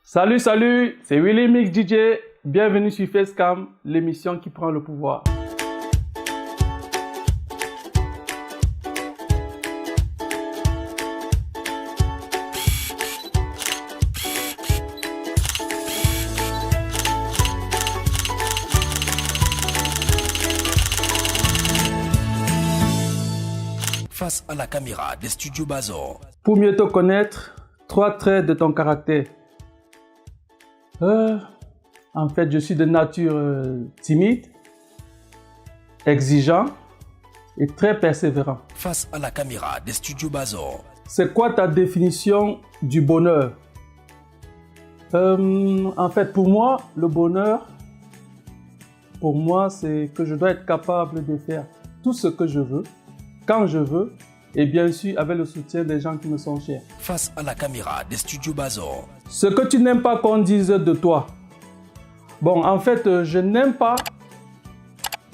Salut, salut, c'est Willy Mix DJ. Bienvenue sur Facecam, l'émission qui prend le pouvoir. Face à la caméra des studios Bazor. Pour mieux te connaître, 3 traits de ton caractère. En fait, je suis de nature timide, exigeant et très persévérant. Face à la caméra des studios Bazor. C'est quoi ta définition du bonheur? En fait, pour moi, le bonheur, c'est que je dois être capable de faire tout ce que je veux, quand je veux, et bien sûr avec le soutien des gens qui me sont chers. Face à la caméra des studios Bazor. Ce que tu n'aimes pas qu'on dise de toi. Bon, en fait, je n'aime pas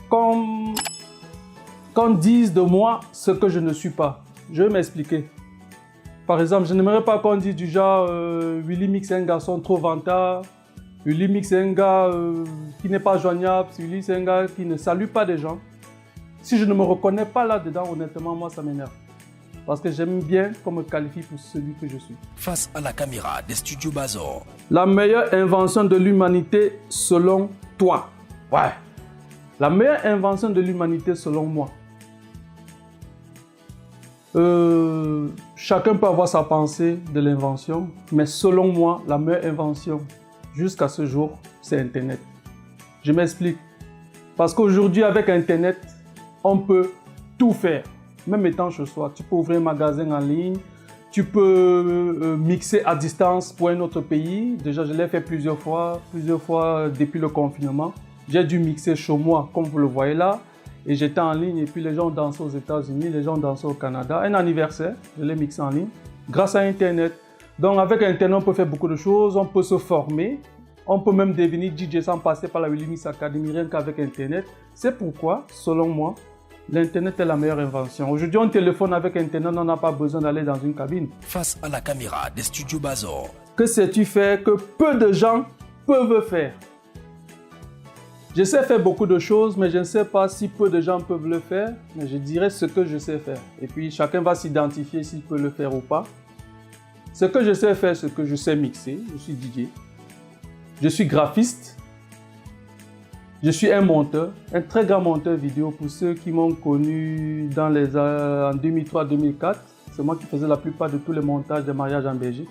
qu'on dise de moi ce que je ne suis pas. Je vais m'expliquer. Par exemple, je n'aimerais pas qu'on dise du genre Willy Mix est un garçon trop vantard, Willy Mix est un gars qui n'est pas joignable, Willy c'est un gars qui ne salue pas des gens. Si je ne me reconnais pas là-dedans, honnêtement, moi ça m'énerve. Parce que j'aime bien qu'on me qualifie pour celui que je suis. Face à la caméra des studios Bazor. La meilleure invention de l'humanité selon toi. Ouais. La meilleure invention de l'humanité selon moi. Chacun peut avoir sa pensée de l'invention, mais selon moi, la meilleure invention jusqu'à ce jour, c'est Internet. Je m'explique. Parce qu'aujourd'hui, avec Internet, on peut tout faire. Même étant chez soi, tu peux ouvrir un magasin en ligne, tu peux mixer à distance pour un autre pays. Déjà, je l'ai fait plusieurs fois depuis le confinement. J'ai dû mixer chez moi, comme vous le voyez là. Et j'étais en ligne et puis les gens dansaient aux États-Unis, les gens dansaient au Canada. Un anniversaire, je l'ai mixé en ligne grâce à Internet. Donc avec Internet, on peut faire beaucoup de choses, on peut se former. On peut même devenir DJ sans passer par la Willy Mix Academy, rien qu'avec Internet. C'est pourquoi, selon moi, l'Internet est la meilleure invention. Aujourd'hui, on téléphone avec Internet, on n'a pas besoin d'aller dans une cabine. Face à la caméra des studios Bazor. Que sais-tu faire que peu de gens peuvent faire? Je sais faire beaucoup de choses, mais je ne sais pas si peu de gens peuvent le faire. Mais je dirais ce que je sais faire. Et puis, chacun va s'identifier s'il peut le faire ou pas. Ce que je sais faire, c'est que je sais mixer. Je suis DJ. Je suis graphiste. Je suis un monteur, un très grand monteur vidéo. Pour ceux qui m'ont connu en 2003-2004, c'est moi qui faisais la plupart de tous les montages des mariages en Belgique.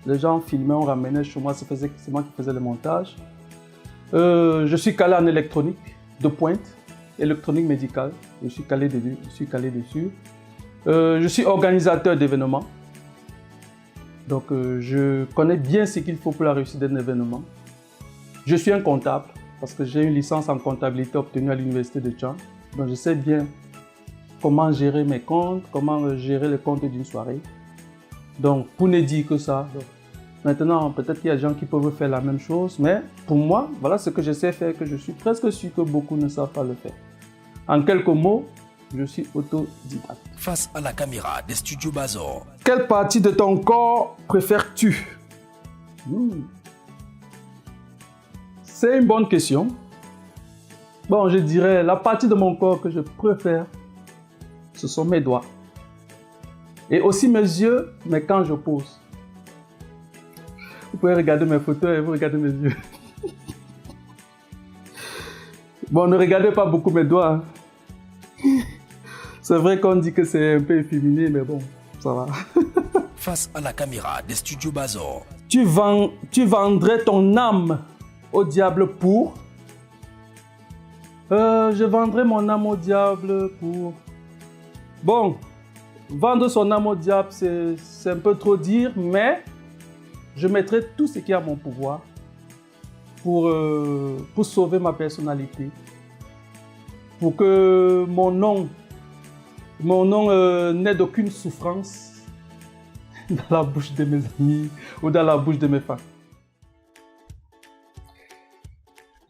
Les gens filmaient, on ramenait chez moi, c'est moi qui faisais le montage. Je suis calé en électronique de pointe, électronique médicale. Je suis calé dessus. Je suis organisateur d'événements. Donc, je connais bien ce qu'il faut pour la réussite d'un événement. Je suis un comptable. Parce que j'ai une licence en comptabilité obtenue à l'université de Tchang. Donc je sais bien comment gérer mes comptes, comment gérer les comptes d'une soirée. Donc pour ne dire que ça. Donc, maintenant, peut-être qu'il y a des gens qui peuvent faire la même chose, mais pour moi, voilà ce que je sais faire, que je suis presque sûr que beaucoup ne savent pas le faire. En quelques mots, je suis autodidacte. Face à la caméra des studios Bazor. Quelle partie de ton corps préfères-tu? C'est une bonne question. Bon, je dirais la partie de mon corps que je préfère, ce sont mes doigts. Et aussi mes yeux, mais quand je pose. Vous pouvez regarder mes photos et vous regardez mes yeux. Bon, ne regardez pas beaucoup mes doigts. C'est vrai qu'on dit que c'est un peu efféminé, mais bon, ça va. Face à la caméra des studios Bazor. Tu vendrais ton âme au diable pour... je vendrai mon âme au diable pour... Bon, vendre son âme au diable, c'est un peu trop dire, mais je mettrai tout ce qui est à mon pouvoir pour sauver ma personnalité. Pour que mon nom n'ait d'aucune souffrance dans la bouche de mes amis ou dans la bouche de mes fans.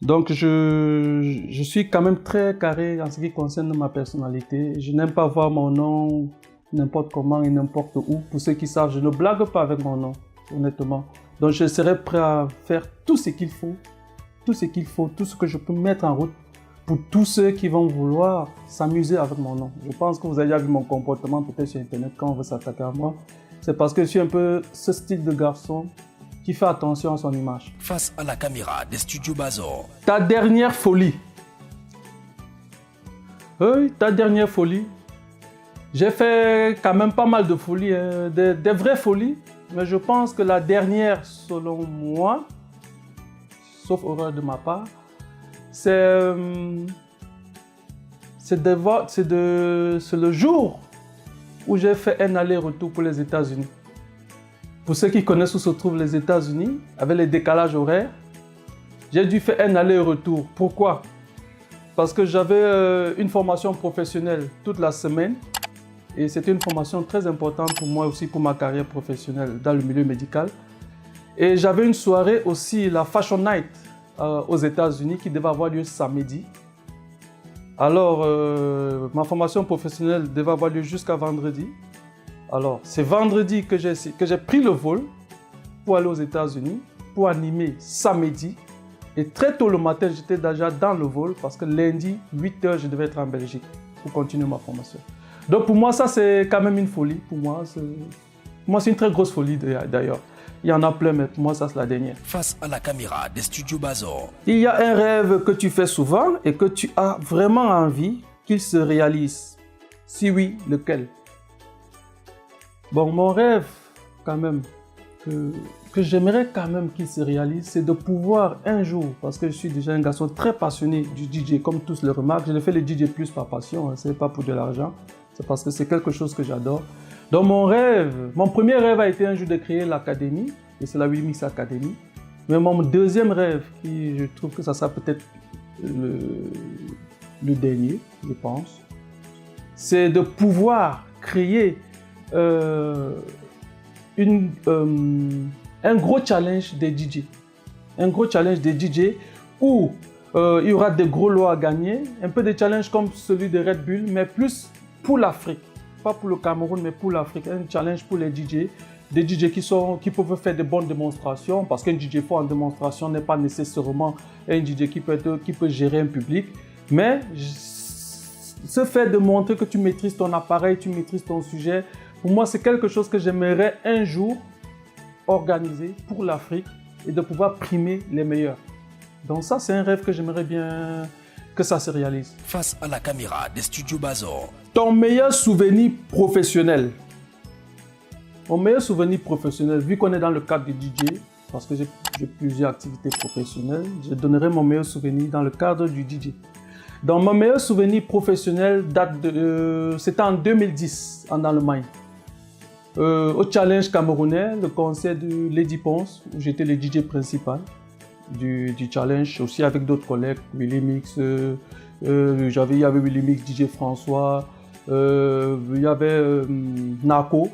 Donc, je suis quand même très carré en ce qui concerne ma personnalité. Je n'aime pas voir mon nom n'importe comment et n'importe où. Pour ceux qui savent, je ne blague pas avec mon nom, honnêtement. Donc je serai prêt à faire tout ce qu'il faut, tout ce que je peux mettre en route pour tous ceux qui vont vouloir s'amuser avec mon nom. Je pense que vous avez déjà vu mon comportement peut-être sur Internet quand on veut s'attaquer à moi. C'est parce que je suis un peu ce style de garçon qui fait attention à son image. Face à la caméra des studios Bazor. Ta dernière folie. Oui, ta dernière folie. J'ai fait quand même pas mal de folies, hein, des vraies folies. Mais je pense que la dernière, selon moi, sauf horreur de ma part, c'est le jour où j'ai fait un aller-retour pour les États-Unis. Pour ceux qui connaissent où se trouvent les États-Unis, avec les décalages horaires, j'ai dû faire un aller-retour. Pourquoi? Parce que j'avais une formation professionnelle toute la semaine et c'était une formation très importante pour moi aussi, pour ma carrière professionnelle dans le milieu médical. Et j'avais une soirée aussi, la Fashion Night aux États-Unis qui devait avoir lieu samedi. Alors, ma formation professionnelle devait avoir lieu jusqu'à vendredi. Alors, c'est vendredi que j'ai pris le vol pour aller aux États-Unis, pour animer samedi. Et très tôt le matin, j'étais déjà dans le vol parce que lundi, 8 h, je devais être en Belgique pour continuer ma formation. Donc pour moi, ça c'est quand même une folie. Pour moi, c'est une très grosse folie d'ailleurs. Il y en a plein, mais pour moi, ça c'est la dernière. Face à la caméra des studios Bazor. Il y a un rêve que tu fais souvent et que tu as vraiment envie qu'il se réalise. Si oui, lequel? Bon, mon rêve, quand même, que j'aimerais quand même qu'il se réalise, c'est de pouvoir un jour, parce que je suis déjà un garçon très passionné du DJ, comme tous le remarquent. Je le fais le DJ plus par passion, hein, c'est pas pour de l'argent, c'est parce que c'est quelque chose que j'adore. Donc mon premier rêve a été un jour de créer l'académie, et c'est la Willy Mix Academy. Mais mon deuxième rêve, qui je trouve que ça sera peut-être le dernier, je pense, c'est de pouvoir créer un gros challenge des DJ. Un gros challenge des DJ où il y aura des gros lots à gagner, un peu de challenge comme celui de Red Bull, mais plus pour l'Afrique. Pas pour le Cameroun, mais pour l'Afrique. Un challenge pour les DJ. Des DJ qui peuvent faire de bonnes démonstrations, parce qu'un DJ fort en démonstration n'est pas nécessairement un DJ qui peut gérer un public. Mais ce fait de montrer que tu maîtrises ton appareil, tu maîtrises ton sujet, pour moi, c'est quelque chose que j'aimerais un jour organiser pour l'Afrique et de pouvoir primer les meilleurs. Donc ça, c'est un rêve que j'aimerais bien que ça se réalise. Face à la caméra des studios Bazor. Ton meilleur souvenir professionnel. Mon meilleur souvenir professionnel, vu qu'on est dans le cadre du DJ, parce que j'ai plusieurs activités professionnelles, je donnerai mon meilleur souvenir dans le cadre du DJ. Donc mon meilleur souvenir professionnel c'était en 2010 en Allemagne. Au challenge camerounais, le concert de Lady Ponce, où j'étais le DJ principal du challenge, aussi avec d'autres collègues, Willy Mix, il y avait Willy Mix, DJ François, il y avait Nako,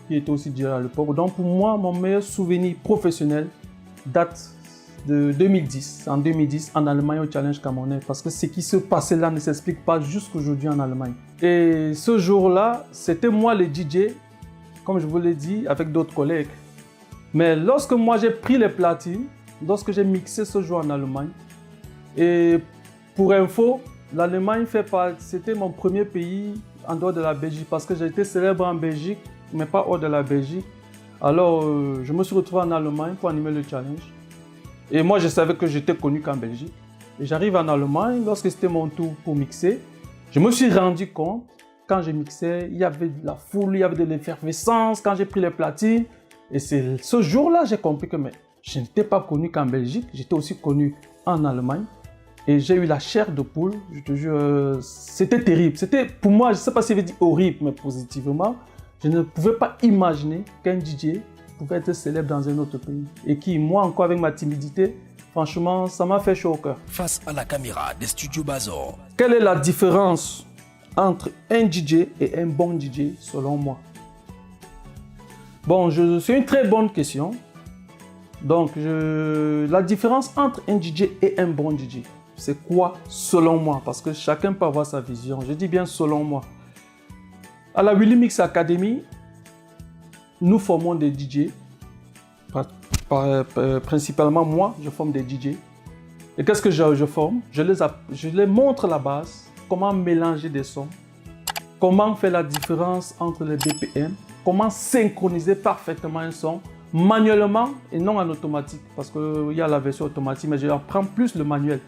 qui était aussi DJ à l'époque. Donc pour moi, mon meilleur souvenir professionnel date de 2010, en 2010, en Allemagne au challenge camerounais, parce que ce qui se passait là ne s'explique pas jusqu'aujourd'hui en Allemagne. Et ce jour-là, c'était moi le DJ, comme je vous l'ai dit, avec d'autres collègues. Mais lorsque moi j'ai pris les platines, lorsque j'ai mixé ce jour en Allemagne, et pour info, l'Allemagne c'était mon premier pays en dehors de la Belgique, parce que j'ai été célèbre en Belgique, mais pas hors de la Belgique. Alors, je me suis retrouvé en Allemagne pour animer le challenge. Et moi, je savais que j'étais connu qu'en Belgique. Et j'arrive en Allemagne, lorsque c'était mon tour pour mixer, je me suis rendu compte, quand je mixais, il y avait de la foule, il y avait de l'effervescence, quand j'ai pris les platines. Et c'est ce jour-là, j'ai compris que je n'étais pas connu qu'en Belgique, j'étais aussi connu en Allemagne. Et j'ai eu la chair de poule, je te jure, c'était terrible. C'était, pour moi, je ne sais pas si je vais dire horrible, mais positivement, je ne pouvais pas imaginer qu'un DJ pouvait être célèbre dans un autre pays. Et qui, moi encore avec ma timidité, franchement, ça m'a fait chaud au cœur. Face à la caméra des studios Bazor. Quelle est la différence entre un DJ et un bon DJ selon moi? Bon, c'est une très bonne question. Donc, la différence entre un DJ et un bon DJ, c'est quoi selon moi? Parce que chacun peut avoir sa vision. Je dis bien selon moi. À la Willy Mix Academy, nous formons des DJ Principalement, moi, je forme des DJ. Et qu'est-ce que je forme? Je les montre la base, comment mélanger des sons, comment faire la différence entre les BPM, comment synchroniser parfaitement un son, manuellement et non en automatique, parce qu'il y a la version automatique, mais je apprends plus le manuel.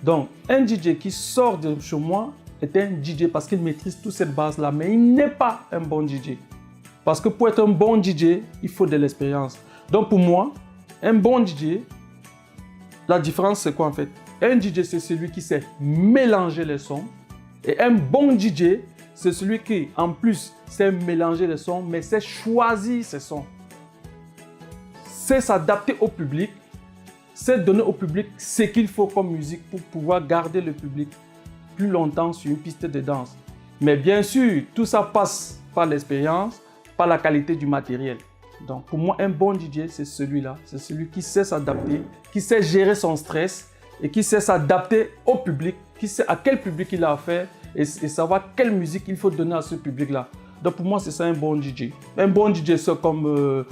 Donc, un DJ qui sort de chez moi est un DJ parce qu'il maîtrise toute cette base-là, mais il n'est pas un bon DJ. Parce que pour être un bon DJ, il faut de l'expérience. Donc pour moi, un bon DJ, la différence c'est quoi en fait? Un DJ c'est celui qui sait mélanger les sons, et un bon DJ c'est celui qui en plus sait mélanger les sons, mais sait choisir ses sons, sait s'adapter au public, c'est donner au public ce qu'il faut comme musique pour pouvoir garder le public plus longtemps sur une piste de danse. Mais bien sûr, tout ça passe par l'expérience, par la qualité du matériel. Donc pour moi, un bon DJ, c'est celui-là. C'est celui qui sait s'adapter, qui sait gérer son stress et qui sait s'adapter au public, qui sait à quel public il a affaire et savoir quelle musique il faut donner à ce public-là. Donc pour moi, c'est ça un bon DJ. Un bon DJ, c'est comme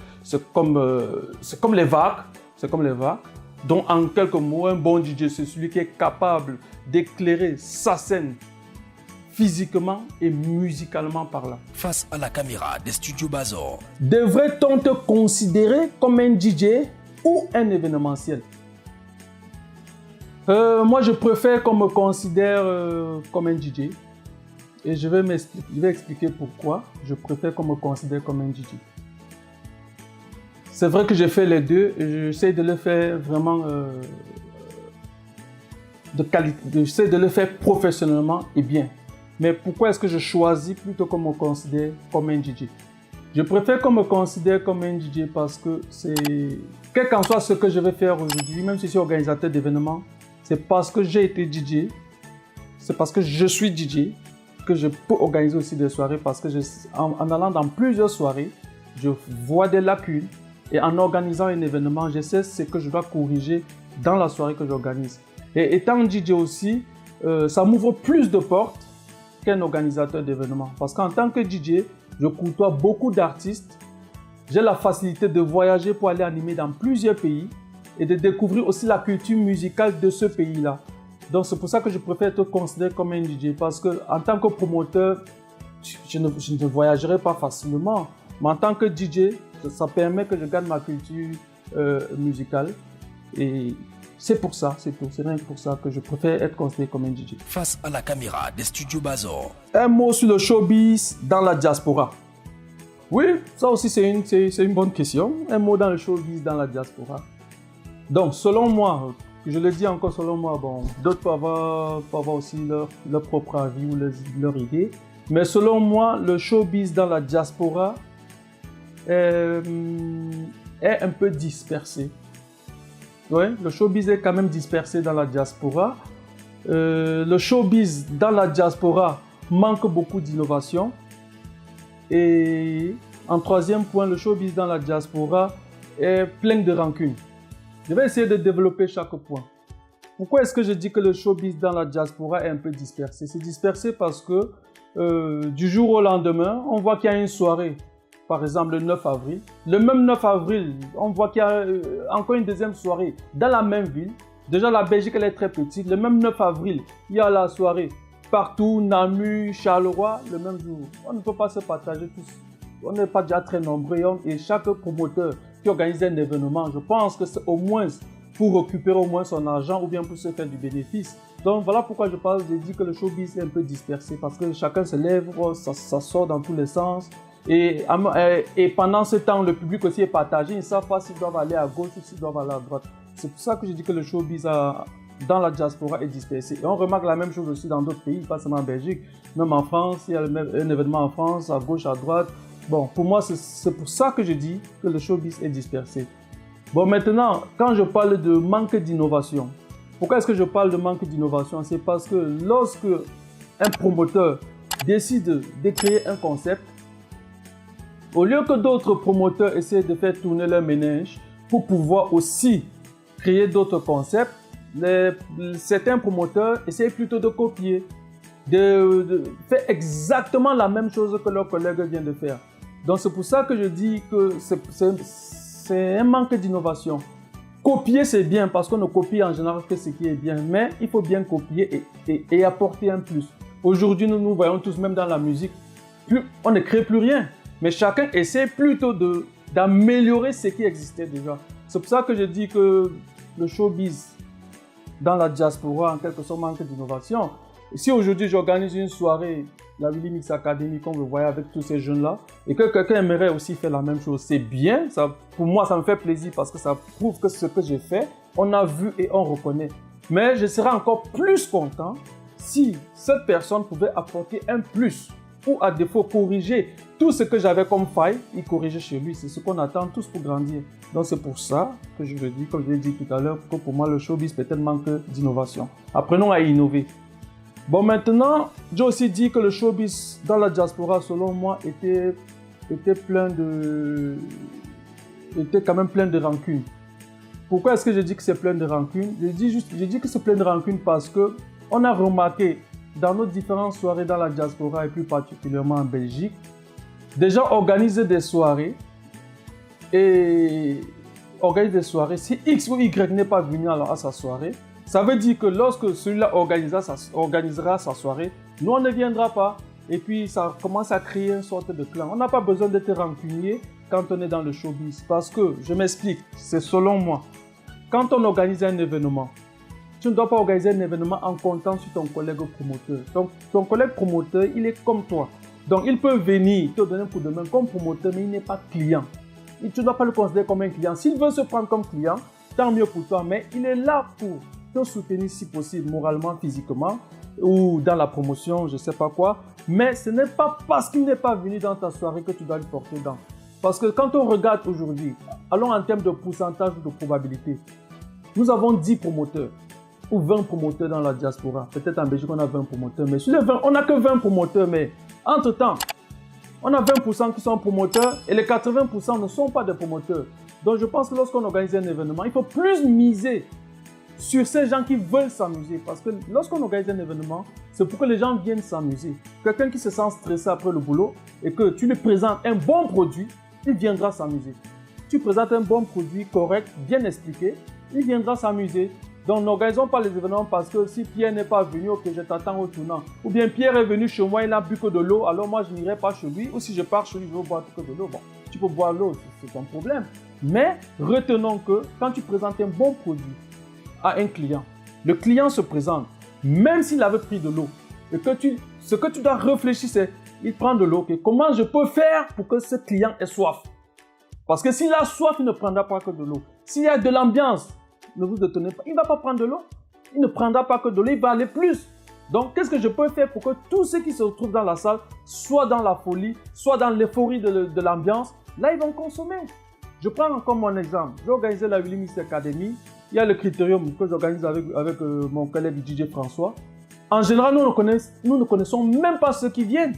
les vagues. C'est comme les vagues. Donc, en quelques mots, un bon DJ, c'est celui qui est capable d'éclairer sa scène physiquement et musicalement parlant. Face à la caméra des studios Bazor. Devrait-on te considérer comme un DJ ou un événementiel? Moi, je préfère qu'on me considère comme un DJ. Et je vais expliquer pourquoi je préfère qu'on me considère comme un DJ. C'est vrai que j'ai fait les deux et j'essaie de le faire vraiment de qualité. J'essaie de le faire professionnellement et bien. Mais pourquoi est-ce que je choisis plutôt qu'on me considère comme un DJ? Je préfère qu'on me considère comme un DJ parce que quel qu'en soit ce que je vais faire aujourd'hui, même si je suis organisateur d'événements, c'est parce que j'ai été DJ, c'est parce que je suis DJ que je peux organiser aussi des soirées parce que en allant dans plusieurs soirées, je vois des lacunes. Et en organisant un événement, je sais ce que je dois corriger dans la soirée que j'organise. Et étant DJ aussi, ça m'ouvre plus de portes qu'un organisateur d'événements. Parce qu'en tant que DJ, je côtoie beaucoup d'artistes. J'ai la facilité de voyager pour aller animer dans plusieurs pays et de découvrir aussi la culture musicale de ce pays-là. Donc c'est pour ça que je préfère être considéré comme un DJ. Parce qu'en tant que promoteur, je ne voyagerai pas facilement. Mais en tant que DJ, ça permet que je garde ma culture musicale. Et c'est pour ça, c'est rien que pour ça que je préfère être considéré comme un DJ. Face à la caméra des studios Bazor. Un mot sur le showbiz dans la diaspora. Oui, ça aussi c'est une bonne question. Un mot dans le showbiz dans la diaspora. Donc selon moi, je le dis encore selon moi, bon, d'autres peuvent avoir aussi leur propre avis ou leur idée. Mais selon moi, le showbiz dans la diaspora est un peu dispersé. Oui, le showbiz est quand même dispersé dans la diaspora. Le showbiz dans la diaspora manque beaucoup d'innovation. Et en troisième point, le showbiz dans la diaspora est plein de rancune. Je vais essayer de développer chaque point. Pourquoi est-ce que je dis que le showbiz dans la diaspora est un peu dispersé? C'est dispersé parce que du jour au lendemain, on voit qu'il y a une soirée. Par exemple, le 9 avril. Le même 9 avril, on voit qu'il y a encore une deuxième soirée dans la même ville. Déjà, la Belgique, elle est très petite. Le même 9 avril, il y a la soirée partout, Namur, Charleroi, le même jour. On ne peut pas se partager tous. On n'est pas déjà très nombreux. Et chaque promoteur qui organise un événement, je pense que c'est au moins pour récupérer au moins son argent ou bien pour se faire du bénéfice. Donc, voilà pourquoi je dis que le showbiz est un peu dispersé. Parce que chacun se lève, ça sort dans tous les sens. Et pendant ce temps, le public aussi est partagé. Ils ne savent pas s'ils doivent aller à gauche ou s'ils doivent aller à droite. C'est pour ça que je dis que le showbiz dans la diaspora est dispersé. Et on remarque la même chose aussi dans d'autres pays, pas seulement en Belgique. Même en France, il y a un événement en France, à gauche, à droite. Bon, pour moi, c'est pour ça que je dis que le showbiz est dispersé. Bon, maintenant, quand je parle de manque d'innovation, pourquoi est-ce que je parle de manque d'innovation? C'est parce que lorsque un promoteur décide de créer un concept, au lieu que d'autres promoteurs essaient de faire tourner leur ménage pour pouvoir aussi créer d'autres concepts, certains promoteurs essaient plutôt de copier, de faire exactement la même chose que leur collègue vient de faire. Donc c'est pour ça que je dis que c'est un manque d'innovation. Copier, c'est bien parce qu'on ne copie en général que ce qui est bien, mais il faut bien copier et apporter un plus. Aujourd'hui, nous voyons tous, même dans la musique, on ne crée plus rien, mais chacun essaie plutôt d'améliorer ce qui existait déjà. C'est pour ça que je dis que le showbiz dans la diaspora, en quelque sorte, manque d'innovation. Et si aujourd'hui j'organise une soirée, la Willy Mix Academy, comme vous voyez avec tous ces jeunes-là, et que quelqu'un aimerait aussi faire la même chose, c'est bien. Ça, pour moi, ça me fait plaisir parce que ça prouve que ce que j'ai fait, on a vu et on reconnaît. Mais je serais encore plus content si cette personne pouvait apporter un plus ou à défaut corriger tout ce que j'avais comme faille, il corrigeait chez lui. C'est ce qu'on attend tous pour grandir. Donc c'est pour ça que je le dis, comme je l'ai dit tout à l'heure, que pour moi le showbiz peut-être manque d'innovation. Apprenons à innover. Bon, maintenant, j'ai aussi dit que le showbiz dans la diaspora, selon moi, était quand même plein de rancune. Pourquoi est-ce que je dis que c'est plein de rancune? Je dis que c'est plein de rancune parce que on a remarqué dans nos différentes soirées dans la diaspora et plus particulièrement en Belgique, des gens organisent des soirées si X ou Y n'est pas venu à sa soirée. Ça veut dire que lorsque celui-là organisera sa soirée, nous on ne viendra pas. Et puis ça commence à créer une sorte de clan. On n'a pas besoin d'être rancunier quand on est dans le showbiz. Parce que, je m'explique, c'est selon moi. Quand on organise un événement, tu ne dois pas organiser un événement en comptant sur ton collègue promoteur. Donc ton collègue promoteur, il est comme toi. Donc il peut venir te donner un coup de main comme promoteur, mais il n'est pas client. Et tu ne dois pas le considérer comme un client. S'il veut se prendre comme client, tant mieux pour toi. Mais il est là pour te soutenir si possible, moralement, physiquement, ou dans la promotion, je ne sais pas quoi. Mais ce n'est pas parce qu'il n'est pas venu dans ta soirée que tu dois le porter dans. Parce que quand on regarde aujourd'hui, allons en termes de pourcentage ou de probabilité, nous avons 10 promoteurs ou 20 promoteurs dans la diaspora. Peut-être en Belgique, on a 20 promoteurs, mais sur les 20, on n'a que 20 promoteurs. Mais entre-temps, on a 20% qui sont promoteurs et les 80% ne sont pas des promoteurs. Donc je pense que lorsqu'on organise un événement, il faut plus miser sur ces gens qui veulent s'amuser. Parce que lorsqu'on organise un événement, c'est pour que les gens viennent s'amuser. Quelqu'un qui se sent stressé après le boulot et que tu lui présentes un bon produit, il viendra s'amuser. Tu présentes un bon produit correct, bien expliqué, il viendra s'amuser. Donc n'organisons pas les événements parce que si Pierre n'est pas venu, ok, je t'attends au tournant. Ou bien Pierre est venu chez moi, il n'a bu que de l'eau, alors moi je n'irai pas chez lui. Ou si je pars chez lui, je veux boire que de l'eau. Bon, tu peux boire l'eau, c'est ton problème. Mais retenons que quand tu présentes un bon produit à un client, le client se présente, même s'il avait pris de l'eau. Et que ce que tu dois réfléchir, c'est, il prend de l'eau, okay, comment je peux faire pour que ce client ait soif? Parce que s'il a soif, il ne prendra pas que de l'eau. S'il y a de l'ambiance, ne vous étonnez pas, il ne va pas prendre de l'eau. Il ne prendra pas que de l'eau, il va aller plus. Donc, qu'est-ce que je peux faire pour que tous ceux qui se retrouvent dans la salle soient dans la folie, soient dans l'euphorie de l'ambiance? Là, ils vont consommer. Je prends encore mon exemple. J'ai organisé la Willy Mix Academy. Il y a le critérium que j'organise avec mon collègue DJ François. En général, nous ne connaissons même pas ceux qui viennent.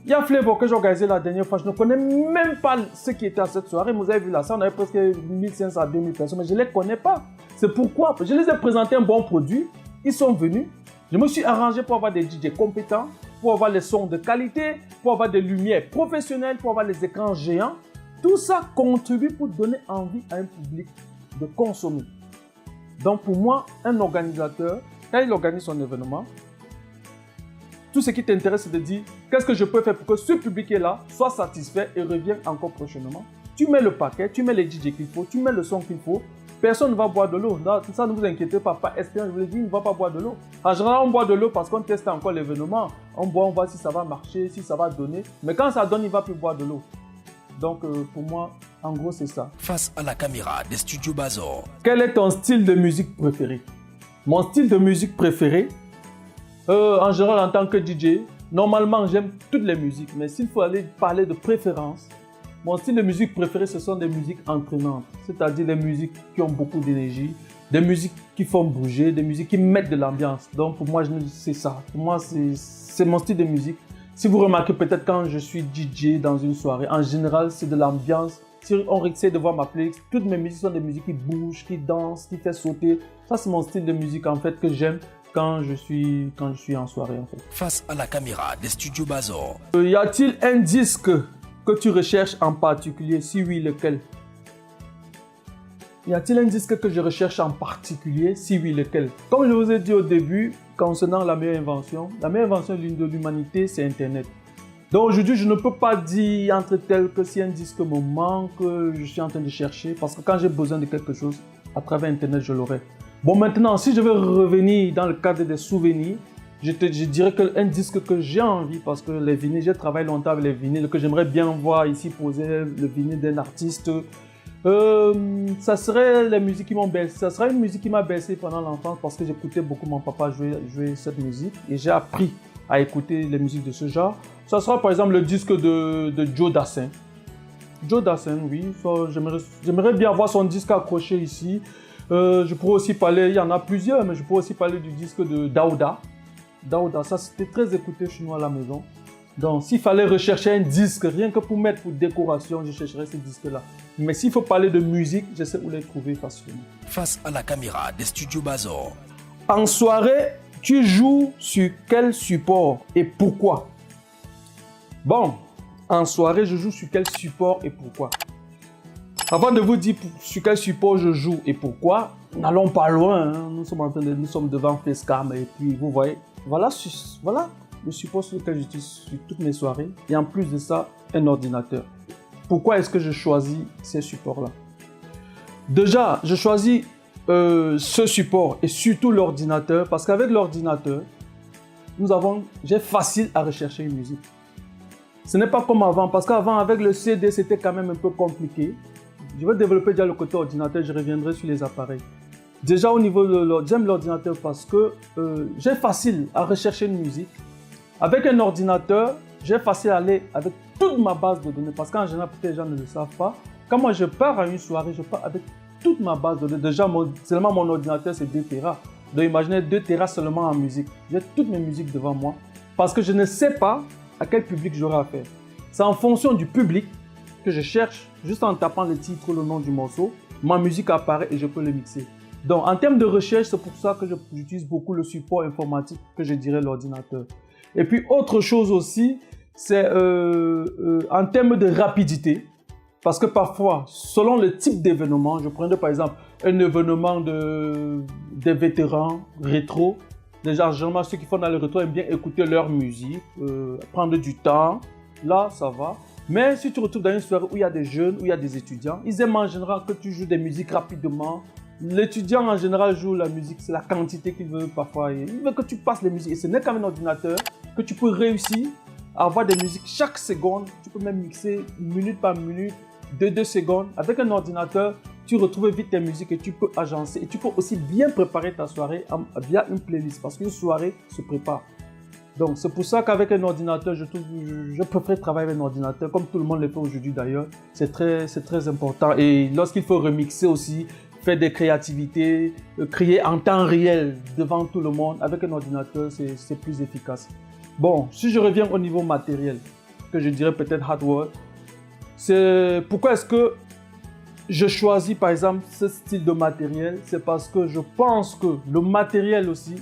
Il y a Flavor que j'ai organisé la dernière fois. Je ne connais même pas ceux qui étaient à cette soirée. Vous avez vu la salle, on avait presque 1500 à 2000 personnes, mais je ne les connais pas. C'est pourquoi je les ai présenté un bon produit. Ils sont venus. Je me suis arrangé pour avoir des DJ compétents, pour avoir les sons de qualité, pour avoir des lumières professionnelles, pour avoir les écrans géants. Tout ça contribue pour donner envie à un public de consommer. Donc pour moi, un organisateur, quand il organise son événement, tout ce qui t'intéresse, c'est de dire qu'est-ce que je peux faire pour que ce public-là soit satisfait et revienne encore prochainement. Tu mets le paquet, tu mets les DJ qu'il faut, tu mets le son qu'il faut. Personne ne va boire de l'eau. Ça, ne vous inquiétez pas. Pas espérant, je vous l'ai dit, il ne va pas boire de l'eau. En général, on boit de l'eau parce qu'on teste encore l'événement. On boit, on voit si ça va marcher, si ça va donner. Mais quand ça donne, il ne va plus boire de l'eau. Donc, pour moi, en gros, c'est ça. Face à la caméra des studios Bazor. Quel est ton style de musique préféré? Mon style de musique préféré, en général, en tant que DJ, normalement, j'aime toutes les musiques. Mais s'il faut aller parler de préférence, mon style de musique préféré, ce sont des musiques entraînantes. C'est-à-dire des musiques qui ont beaucoup d'énergie, des musiques qui font bouger, des musiques qui mettent de l'ambiance. Donc, pour moi, c'est ça. Pour moi, c'est mon style de musique. Si vous remarquez peut-être quand je suis DJ dans une soirée, en général, c'est de l'ambiance. Si on essaie de voir ma playlist, toutes mes musiques sont des musiques qui bougent, qui dansent, qui font sauter. Ça, c'est mon style de musique en fait que j'aime quand je suis en soirée en fait. Face à la caméra des studios Bazor. Y a-t-il un disque que tu recherches en particulier? Si oui, lequel? y a-t-il un disque que je recherche en particulier? Si oui, lequel? Comme je vous ai dit au début, concernant la meilleure invention de l'humanité, c'est Internet. Donc aujourd'hui, je ne peux pas dire entre tel que si un disque me manque, je suis en train de chercher, parce que quand j'ai besoin de quelque chose, à travers Internet, je l'aurai. Bon, maintenant, si je veux revenir dans le cadre des souvenirs, je dirais qu'un disque que j'ai envie, parce que les vinyles, j'ai travaillé longtemps avec les vinyles, que j'aimerais bien voir ici poser le vinyle d'un artiste. Ça serait les musiques qui m'ont bercé. Ça serait une musique qui m'a bercé pendant l'enfance parce que j'écoutais beaucoup mon papa jouer cette musique et j'ai appris à écouter les musiques de ce genre. Ça sera par exemple le disque de Joe Dassin. Joe Dassin, oui, j'aimerais bien avoir son disque accroché ici. Je pourrais aussi parler, il y en a plusieurs, mais je pourrais aussi parler du disque de Daouda. Daouda, ça c'était très écouté chez nous à la maison. Donc s'il fallait rechercher un disque, rien que pour mettre pour décoration, je chercherais ce disque-là. Mais s'il faut parler de musique, je sais où les trouver facilement. Face à la caméra des studios Bazor. En soirée, tu joues sur quel support et pourquoi? Bon, en soirée, je joue sur quel support et pourquoi? Avant de vous dire sur quel support je joue et pourquoi, n'allons pas loin. Hein. Nous sommes devant Facecam et puis vous voyez, voilà le support sur lequel j'utilise sur toutes mes soirées. Et en plus de ça, un ordinateur. Pourquoi est-ce que je choisis ces supports-là? Déjà, je choisis ce support et surtout l'ordinateur parce qu'avec l'ordinateur, j'ai facile à rechercher une musique. Ce n'est pas comme avant parce qu'avant, avec le CD, c'était quand même un peu compliqué. Je vais développer déjà le côté ordinateur, je reviendrai sur les appareils. Déjà au niveau de j'aime l'ordinateur parce que j'ai facile à rechercher une musique. Avec un ordinateur, j'ai facile à aller avec toute ma base de données parce qu'en général, peut-être les gens ne le savent pas. Quand moi je pars à une soirée, je pars avec toute ma base de données. Déjà, seulement mon ordinateur, c'est 2 Tera. Donc imaginez 2 Tera seulement en musique. J'ai toutes mes musiques devant moi parce que je ne sais pas à quel public j'aurai affaire. C'est en fonction du public que je cherche, juste en tapant le titre, le nom du morceau, ma musique apparaît et je peux le mixer. Donc en termes de recherche, c'est pour ça que j'utilise beaucoup le support informatique que je dirais l'ordinateur. Et puis autre chose aussi, c'est en termes de rapidité, parce que parfois, selon le type d'événement, je prendrais par exemple un événement des vétérans rétro. Déjà, généralement, ceux qui font dans le rétro aiment bien écouter leur musique, prendre du temps, là ça va. Mais si tu retrouves dans une soirée où il y a des jeunes, où il y a des étudiants, ils aiment en général que tu joues des musiques rapidement. L'étudiant en général joue la musique, c'est la quantité qu'il veut parfois. Il veut que tu passes les musiques et ce n'est qu'avec un ordinateur que tu peux réussir à avoir des musiques chaque seconde. Tu peux même mixer minute par minute, 2 secondes. Avec un ordinateur, tu retrouves vite tes musiques et tu peux agencer. Et tu peux aussi bien préparer ta soirée via une playlist parce qu'une soirée se prépare. Donc c'est pour ça qu'avec un ordinateur, je préfère travailler avec un ordinateur, comme tout le monde le fait aujourd'hui d'ailleurs. C'est très important. Et lorsqu'il faut remixer aussi, faire des créativités, créer en temps réel devant tout le monde, avec un ordinateur, c'est plus efficace. Bon, si je reviens au niveau matériel, que je dirais peut-être hardware, c'est pourquoi est-ce que je choisis par exemple ce style de matériel? C'est parce que je pense que le matériel aussi,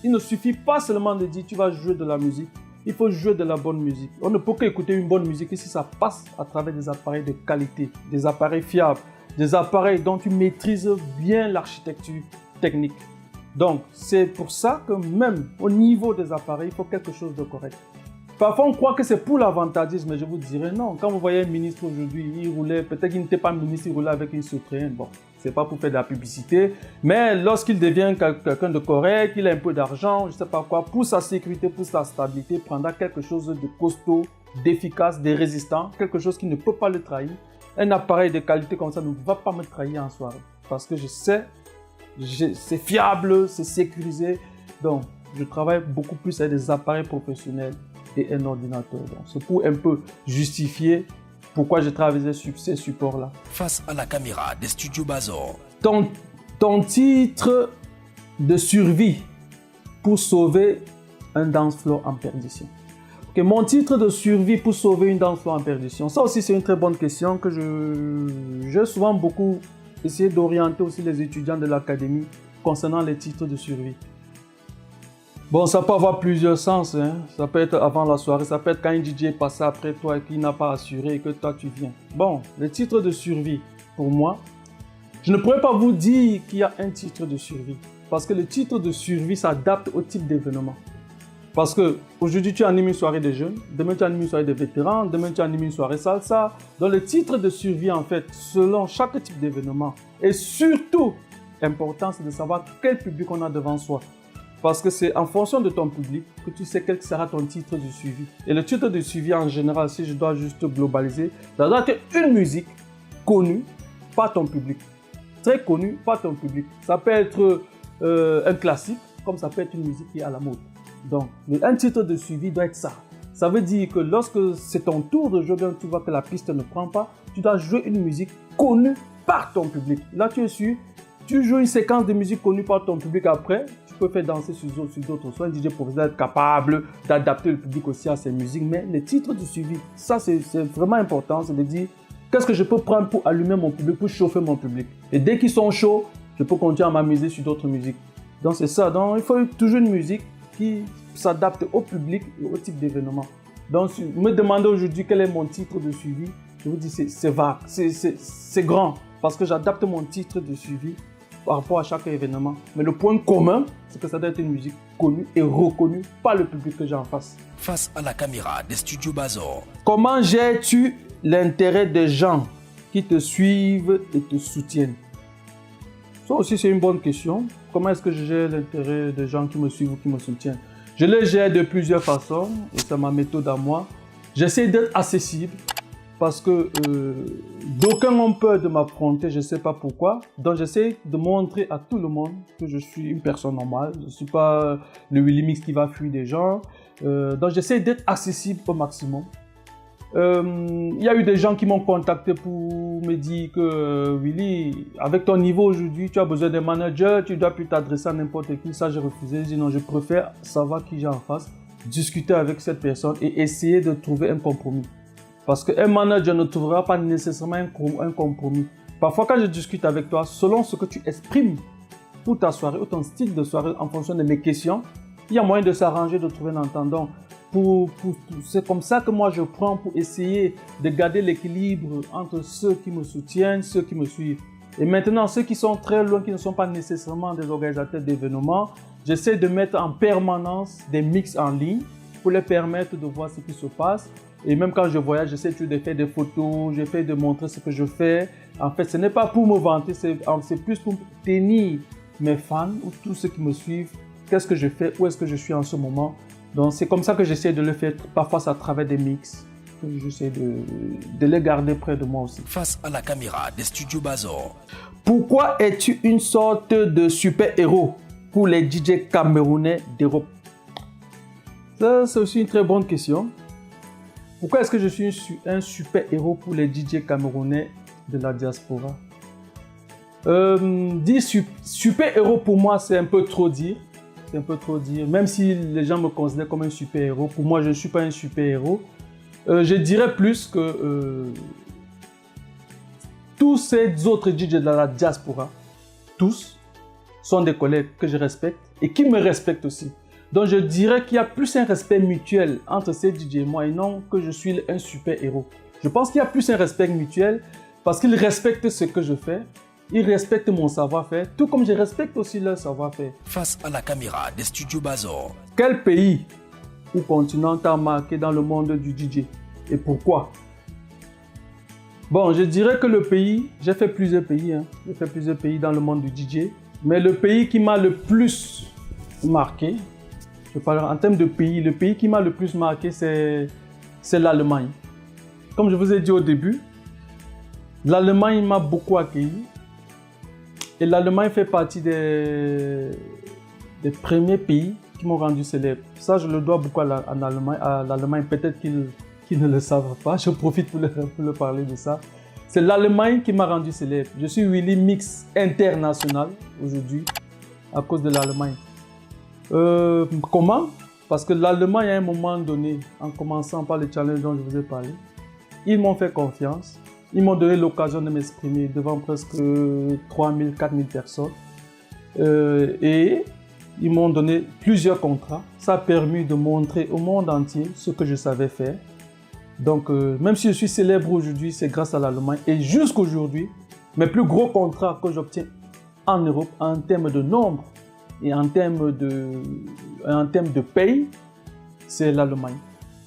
il ne suffit pas seulement de dire tu vas jouer de la musique, il faut jouer de la bonne musique. On ne peut qu'écouter une bonne musique si ça passe à travers des appareils de qualité, des appareils fiables, des appareils dont tu maîtrises bien l'architecture technique. Donc, c'est pour ça que même au niveau des appareils, il faut quelque chose de correct. Parfois, on croit que c'est pour l'avantagisme, mais je vous dirais non. Quand vous voyez un ministre aujourd'hui, il roulait, peut-être qu'il n'était pas ministre, il roulait avec une Citroën. Bon, c'est pas pour faire de la publicité, mais lorsqu'il devient quelqu'un de correct, il a un peu d'argent, je sais pas quoi, pour sa sécurité, pour sa stabilité, prendra quelque chose de costaud, d'efficace, de résistant, quelque chose qui ne peut pas le trahir. Un appareil de qualité comme ça ne va pas me trahir en soirée, parce que je sais, c'est fiable, c'est sécurisé. Donc, je travaille beaucoup plus avec des appareils professionnels et un ordinateur. Donc, c'est pour un peu justifier pourquoi je travaille sur ces supports-là. Face à la caméra des studios Bazor. Ton titre de survie pour sauver un dance floor en perdition. Okay, mon titre de survie pour sauver une dance floor en perdition. Ça aussi, c'est une très bonne question que j'ai souvent beaucoup essayé d'orienter aussi les étudiants de l'académie concernant les titres de survie. Bon, ça peut avoir plusieurs sens. Hein. Ça peut être avant la soirée, ça peut être quand un DJ est passé après toi et qu'il n'a pas assuré et que toi tu viens. Bon, les titres de survie, pour moi, Je ne pourrais pas vous dire qu'il y a un titre de survie. Parce que le titre de survie s'adapte au type d'événement. Parce qu'aujourd'hui, tu animes une soirée de jeunes, demain, tu animes une soirée de vétérans, demain, tu animes une soirée salsa. Donc, le titre de survie, en fait, selon chaque type d'événement. Et surtout, important, c'est de savoir quel public on a devant soi. Parce que c'est en fonction de ton public que tu sais quel sera ton titre de suivi. Et le titre de suivi, en général, si je dois juste globaliser, ça doit être une musique connue par ton public. Très connue par ton public. Ça peut être un classique, comme ça peut être une musique qui est à la mode. Donc, un titre de suivi doit être ça. Ça veut dire que lorsque c'est ton tour de jouer, tu vois que la piste ne prend pas, tu dois jouer une musique connue par ton public. Là, tu es sûr, tu joues une séquence de musique connue par ton public après, tu peux faire danser sur d'autres sons. Un DJ professionnel est capable d'adapter le public aussi à ses musiques, mais les titres de suivi, ça c'est vraiment important, c'est de dire qu'est-ce que je peux prendre pour allumer mon public, pour chauffer mon public. Et dès qu'ils sont chauds, je peux continuer à m'amuser sur d'autres musiques. Donc c'est ça, donc il faut toujours une musique qui s'adapte au public et au type d'événement. Donc, si vous me demandez aujourd'hui quel est mon titre de suivi, je vous dis c'est vague, c'est grand, parce que j'adapte mon titre de suivi par rapport à chaque événement. Mais le point commun, c'est que ça doit être une musique connue et reconnue par le public que j'ai en face. Face à la caméra des studios Bazor. Comment gères-tu l'intérêt des gens qui te suivent et te soutiennent? Ça aussi, c'est une bonne question. Comment est-ce que je gère l'intérêt des gens qui me suivent ou qui me soutiennent? Je le gère de plusieurs façons et c'est ma méthode à moi. J'essaie d'être accessible parce que d'aucuns ont peur de m'affronter, je ne sais pas pourquoi. Donc, j'essaie de montrer à tout le monde que je suis une personne normale. Je ne suis pas le Willy Mix qui va fuir des gens. Donc, j'essaie d'être accessible au maximum. Il y a eu des gens qui m'ont contacté pour me dire que Willy, avec ton niveau aujourd'hui, tu as besoin d'un manager, tu ne dois plus t'adresser à n'importe qui. Ça, j'ai refusé. J'ai dit non, je préfère savoir qui j'ai en face, discuter avec cette personne et essayer de trouver un compromis. Parce qu'un manager ne trouvera pas nécessairement un compromis. Parfois, quand je discute avec toi, selon ce que tu exprimes pour ta soirée ou ton style de soirée en fonction de mes questions, il y a moyen de s'arranger, de trouver un entendant. C'est comme ça que moi je prends pour essayer de garder l'équilibre entre ceux qui me soutiennent, ceux qui me suivent. Et maintenant, ceux qui sont très loin, qui ne sont pas nécessairement des organisateurs d'événements, j'essaie de mettre en permanence des mix en ligne pour les permettre de voir ce qui se passe. Et même quand je voyage, j'essaie toujours de faire des photos, j'essaie de montrer ce que je fais. En fait, ce n'est pas pour me vanter, c'est plus pour tenir mes fans ou tous ceux qui me suivent. Qu'est-ce que je fais, où est-ce que je suis en ce moment. Donc, c'est comme ça que j'essaie de le faire, parfois à travers des mix. J'essaie de les garder près de moi aussi. Face à la caméra des studios Bazor. Pourquoi es-tu une sorte de super-héros pour les DJ camerounais d'Europe? Ça, c'est aussi une très bonne question. Pourquoi est-ce que je suis un super-héros pour les DJ camerounais de la diaspora? Dire super-héros pour moi, c'est un peu trop dire. C'est un peu trop dire. Même si les gens me considèrent comme un super-héros, pour moi, je ne suis pas un super-héros. Je dirais plus que tous ces autres DJ de la diaspora, tous, sont des collègues que je respecte et qui me respectent aussi. Donc, je dirais qu'il y a plus un respect mutuel entre ces DJ et moi et non que je suis un super-héros. Je pense qu'il y a plus un respect mutuel parce qu'ils respectent ce que je fais. Ils respectent mon savoir-faire, tout comme je respecte aussi leur savoir-faire. Face à la caméra des studios Bazor. Quel pays ou continent t'a marqué dans le monde du DJ et pourquoi? Bon, je dirais que le pays, j'ai fait plusieurs pays, j'ai fait plusieurs pays dans le monde du DJ, mais le pays qui m'a le plus marqué, je parle en termes de pays, le pays qui m'a le plus marqué, c'est l'Allemagne. Comme je vous ai dit au début, l'Allemagne m'a beaucoup accueilli. Et l'Allemagne fait partie des premiers pays qui m'ont rendu célèbre. Ça, je le dois beaucoup à l'Allemagne. Peut-être qu'ils ne le savent pas. Je profite pour leur parler de ça. C'est l'Allemagne qui m'a rendu célèbre. Je suis Willy Mix international aujourd'hui à cause de l'Allemagne. Comment? Parce que l'Allemagne, à un moment donné, en commençant par le challenge dont je vous ai parlé, ils m'ont fait confiance. Ils m'ont donné l'occasion de m'exprimer devant presque 3000, 4000 personnes. Et ils m'ont donné plusieurs contrats. Ça a permis de montrer au monde entier ce que je savais faire. Donc, même si je suis célèbre aujourd'hui, c'est grâce à l'Allemagne. Et jusqu'aujourd'hui, Mes plus gros contrats que j'obtiens en Europe, en termes de nombre et en termes de paye, c'est l'Allemagne.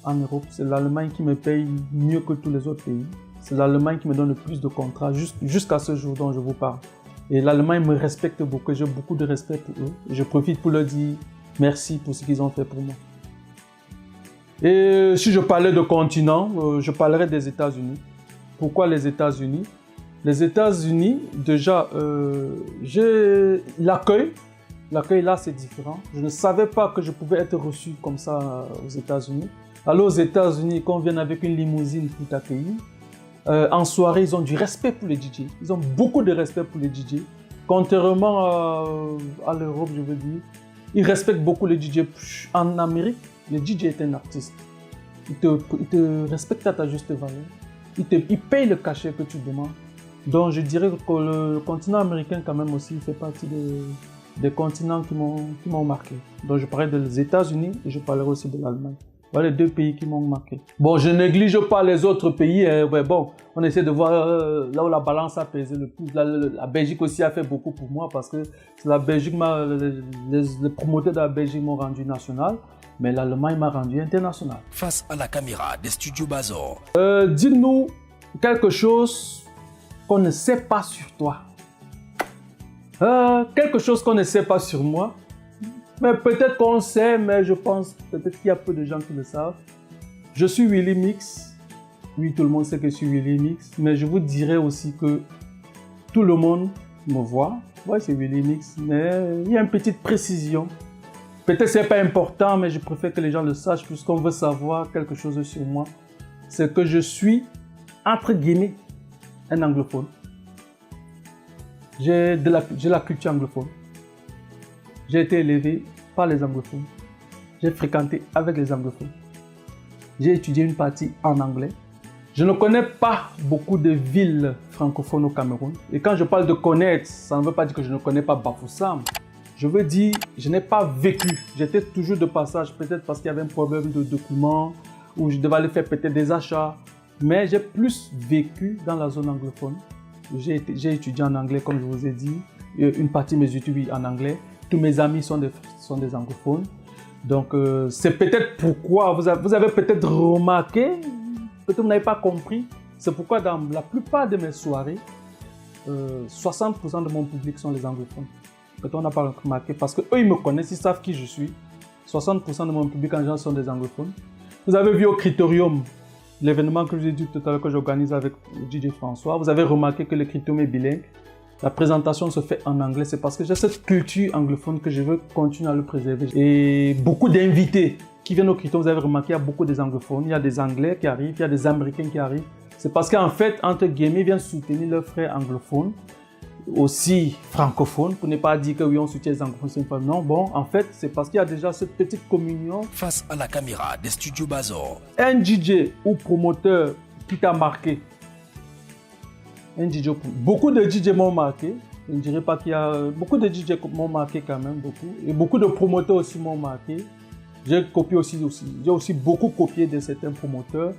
En Europe, c'est l'Allemagne qui me paye mieux que tous les autres pays. C'est l'Allemagne qui me donne le plus de contrats jusqu'à ce jour dont je vous parle. Et l'Allemagne me respecte beaucoup, j'ai beaucoup de respect pour eux. Je profite pour leur dire merci pour ce qu'ils ont fait pour moi. Et si je parlais de continent, je parlerais des États-Unis. Pourquoi les États-Unis? Les États-Unis, déjà, j'ai l'accueil. L'accueil là, c'est différent. Je ne savais pas que je pouvais être reçu comme ça aux États-Unis. Alors aux États-Unis, quand on vient avec une limousine pour t'accueillir, en soirée, ils ont du respect pour les DJ. Ils ont beaucoup de respect pour les DJ. Contrairement à l'Europe, je veux dire, ils respectent beaucoup les DJ. En Amérique, le DJ est un artiste. Il te respecte à ta juste valeur. Il paye le cachet que tu demandes. Donc je dirais que le continent américain quand même aussi fait partie des continents qui m'ont marqué. Donc je parlerai des États-Unis et je parlerai aussi de l'Allemagne. Voilà les deux pays qui m'ont marqué. Bon, je néglige pas les autres pays. Ouais, bon, on essaie de voir là où la balance a pesé le plus. La Belgique aussi a fait beaucoup pour moi parce que la Belgique les promoteurs de la Belgique m'ont rendu national, mais l'Allemagne m'a rendu international. Face à la caméra des studios Bazor. Dis-nous quelque chose qu'on ne sait pas sur toi. Quelque chose qu'on ne sait pas sur moi. Mais peut-être qu'on sait, mais je pense peut-être qu'il y a peu de gens qui le savent. Je suis Willy Mix. Oui, tout le monde sait que je suis Willy Mix. Mais je vous dirais aussi que tout le monde me voit. Ouais, c'est Willy Mix. Mais il y a une petite précision. Peut-être que ce n'est pas important, mais je préfère que les gens le sachent puisqu'on veut savoir quelque chose sur moi. C'est que je suis, entre guillemets, un anglophone. J'ai la culture anglophone. J'ai été élevé par les anglophones. J'ai fréquenté avec les anglophones. J'ai étudié une partie en anglais. Je ne connais pas beaucoup de villes francophones au Cameroun. Et quand je parle de connaître, ça ne veut pas dire que je ne connais pas Bafoussam. Je veux dire, je n'ai pas vécu. J'étais toujours de passage, peut-être parce qu'il y avait un problème de documents, ou je devais aller faire peut-être des achats. Mais j'ai plus vécu dans la zone anglophone. J'ai étudié en anglais, comme je vous ai dit. Une partie de mes études en anglais. Tous mes amis sont des anglophones. Donc, c'est peut-être pourquoi vous avez peut-être remarqué, peut-être vous n'avez pas compris. C'est pourquoi dans la plupart de mes soirées, 60% de mon public sont les anglophones. Peut-être on n'a pas remarqué parce qu'eux, ils me connaissent, ils savent qui je suis. 60% de mon public en général sont des anglophones. Vous avez vu au Critérium, l'événement que je vous ai dit tout à l'heure que j'organise avec DJ François, vous avez remarqué que le Critérium est bilingue. La présentation se fait en anglais, c'est parce que j'ai cette culture anglophone que je veux continuer à le préserver. Et beaucoup d'invités qui viennent au Critérium, vous avez remarqué, il y a beaucoup des anglophones, il y a des Anglais qui arrivent, il y a des Américains qui arrivent. C'est parce qu'en fait, entre guillemets, ils viennent soutenir leurs frères anglophones, aussi francophones, pour ne pas dire que oui, on soutient les anglophones. Non, bon, en fait, c'est parce qu'il y a déjà cette petite communion. Face à la caméra des studios Bazor. Un DJ ou promoteur qui t'a marqué. Un DJ, beaucoup de DJ m'ont marqué. Je ne dirais pas qu'il y a... Beaucoup de DJ m'ont marqué quand même, beaucoup. Et beaucoup de promoteurs aussi m'ont marqué. J'ai aussi beaucoup copié de certains promoteurs.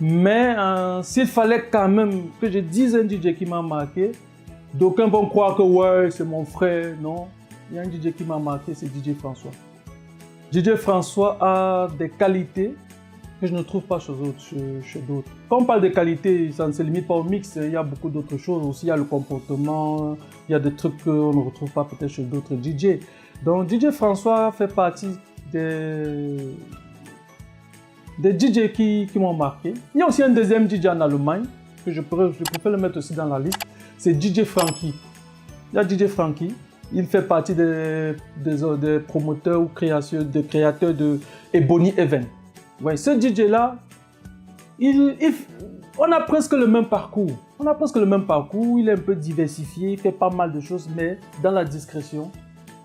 Mais s'il fallait quand même que je dise un DJ qui m'a marqué, d'aucuns vont croire que ouais, c'est mon frère. Non, il y a un DJ qui m'a marqué, c'est DJ François. DJ François a des qualités que je ne trouve pas chez d'autres. Quand on parle de qualité, ça ne se limite pas au mix, il y a beaucoup d'autres choses aussi, il y a le comportement, il y a des trucs qu'on ne retrouve pas peut-être chez d'autres DJ. Donc DJ François fait partie des DJ qui m'ont marqué. Il y a aussi un deuxième DJ en Allemagne, que je préfère le mettre aussi dans la liste, c'est DJ Frankie. Il y a DJ Frankie, il fait partie des promoteurs ou créateurs de Ebony Event. Ouais, ce DJ-là, on a presque le même parcours. Il est un peu diversifié, il fait pas mal de choses, mais dans la discrétion.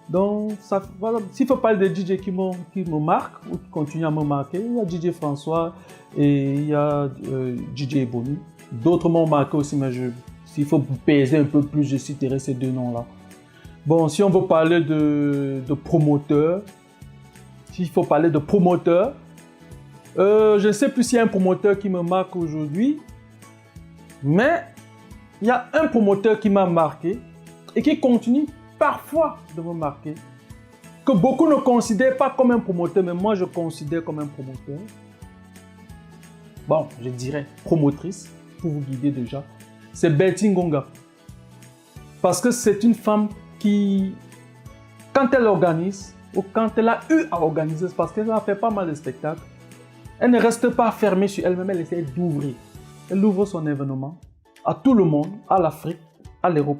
Donc, voilà. S'il faut parler des DJ qui me marquent ou qui continuent à me marquer, il y a DJ François et il y a DJ Ebony. D'autres m'ont marqué aussi, mais s'il faut peser un peu plus, je citerai ces deux noms-là. Bon, si on veut parler de promoteurs, je ne sais plus s'il y a un promoteur qui me marque aujourd'hui, mais il y a un promoteur qui m'a marqué et qui continue parfois de me marquer, que beaucoup ne considèrent pas comme un promoteur, mais moi je considère comme un promoteur. Bon, je dirais promotrice, pour vous guider déjà. C'est Betty Ngonga. Parce que c'est une femme qui, quand elle organise, ou quand elle a eu à organiser, parce qu'elle a fait pas mal de spectacles, elle ne reste pas fermée sur elle-même, elle essaie d'ouvrir. Elle ouvre son événement à tout le monde, à l'Afrique, à l'Europe.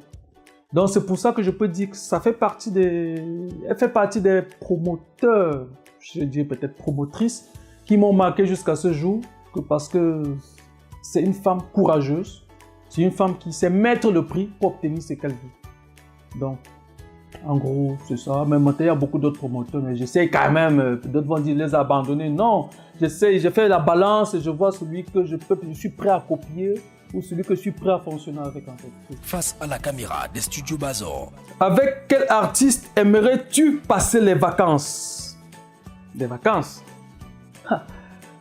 Donc c'est pour ça que je peux dire que ça fait partie elle fait partie des promoteurs, je dirais peut-être promotrices, qui m'ont marqué jusqu'à ce jour, parce que c'est une femme courageuse, c'est une femme qui sait mettre le prix pour obtenir ce qu'elle veut. Donc, en gros, c'est ça. Même il y a beaucoup d'autres promoteurs, mais j'essaie quand même, d'autres vont dire les abandonner. Non, j'essaie, je fais la balance et je vois celui que je suis prêt à copier ou celui que je suis prêt à fonctionner avec en fait. Face à la caméra des studios Bazor. Avec quel artiste aimerais-tu passer les vacances? Des vacances?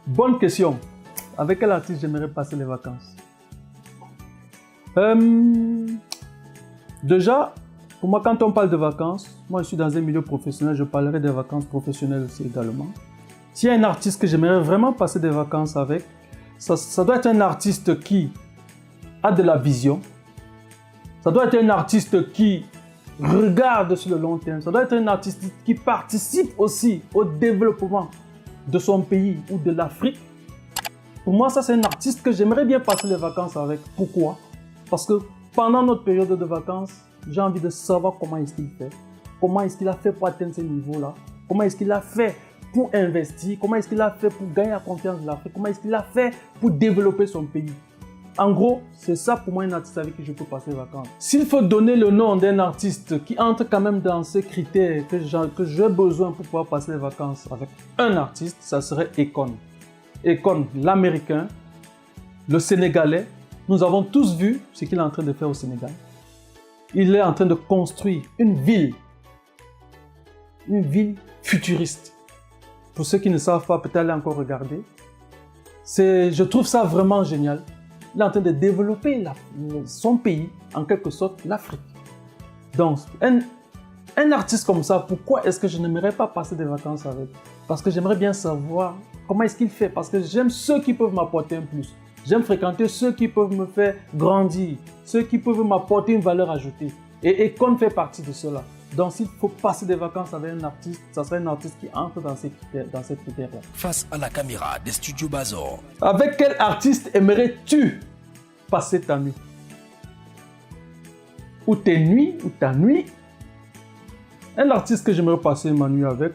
Bonne question. Avec quel artiste j'aimerais passer les vacances? Déjà, pour moi, quand on parle de vacances, moi je suis dans un milieu professionnel, je parlerai des vacances professionnelles aussi également. S'il y a un artiste que j'aimerais vraiment passer des vacances avec, ça doit être un artiste qui a de la vision. Ça doit être un artiste qui regarde sur le long terme. Ça doit être un artiste qui participe aussi au développement de son pays ou de l'Afrique. Pour moi, ça c'est un artiste que j'aimerais bien passer les vacances avec. Pourquoi? Parce que pendant notre période de vacances, j'ai envie de savoir comment est-ce qu'il fait. Comment est-ce qu'il a fait pour atteindre ce niveau-là? Comment est-ce qu'il a fait pour investir? Comment est-ce qu'il a fait pour gagner la confiance de l'Afrique? Comment est-ce qu'il a fait pour développer son pays? En gros, c'est ça pour moi un artiste avec qui je peux passer les vacances. S'il faut donner le nom d'un artiste qui entre quand même dans ces critères que j'ai besoin pour pouvoir passer les vacances avec un artiste, ça serait Akon. Akon, l'Américain, le Sénégalais. Nous avons tous vu ce qu'il est en train de faire au Sénégal. Il est en train de construire une ville futuriste. Pour ceux qui ne savent pas, peut-être aller encore regarder. Je trouve ça vraiment génial. Il est en train de développer son pays, en quelque sorte l'Afrique. Donc, un artiste comme ça, pourquoi est-ce que je n'aimerais pas passer des vacances avec? Parce que j'aimerais bien savoir comment est-ce qu'il fait. Parce que j'aime ceux qui peuvent m'apporter un plus. J'aime fréquenter ceux qui peuvent me faire grandir, ceux qui peuvent m'apporter une valeur ajoutée. Et Akon fait partie de cela. Donc, s'il faut passer des vacances avec un artiste, ça serait un artiste qui entre dans ces critères-là. Face à la caméra des studios Bazor. Avec quel artiste aimerais-tu passer ta nuit? Ou tes nuits, ou ta nuit? Un artiste que j'aimerais passer ma nuit avec,